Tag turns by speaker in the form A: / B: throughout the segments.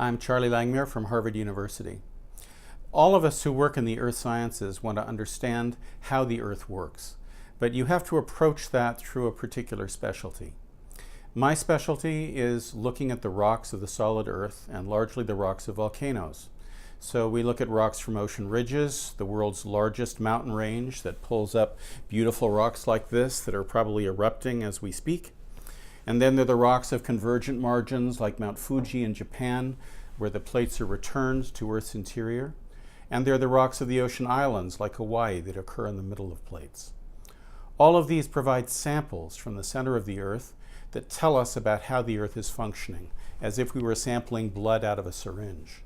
A: I'm Charlie Langmuir from Harvard University. All of us who work in the earth sciences want to understand how the earth works, but you have to approach that through a particular specialty. My specialty is looking at the rocks of the solid earth and largely the rocks of volcanoes. So we look at rocks from ocean ridges, the world's largest mountain range that pulls up beautiful rocks like this that are probably erupting as we speak. And then there are the rocks of convergent margins like Mount Fuji in Japan, where the plates are returned to Earth's interior. And there are the rocks of the ocean islands like Hawaii that occur in the middle of plates. All of these provide samples from the center of the Earth that tell us about how the Earth is functioning, as if we were sampling blood out of a syringe.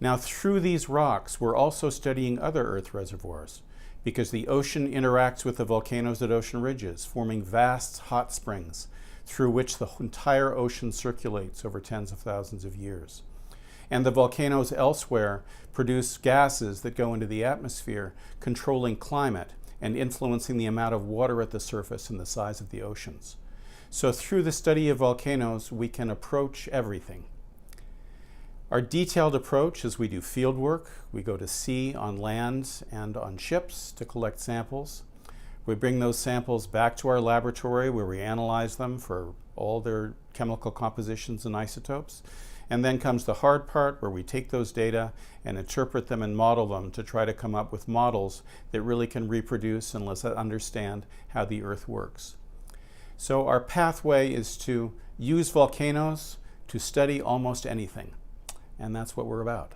A: Now, through these rocks, we're also studying other Earth reservoirs, because the ocean interacts with the volcanoes at ocean ridges, forming vast hot springs through which the entire ocean circulates over tens of thousands of years. And the volcanoes elsewhere produce gases that go into the atmosphere, controlling climate and influencing the amount of water at the surface and the size of the oceans. So through the study of volcanoes, we can approach everything. Our detailed approach is we do field work. We go to sea, on land, and on ships to collect samples. We bring those samples back to our laboratory where we analyze them for all their chemical compositions and isotopes. And then comes the hard part where we take those data and interpret them and model them to try to come up with models that really can reproduce and let us understand how the Earth works. So our pathway is to use volcanoes to study almost anything. And that's what we're about.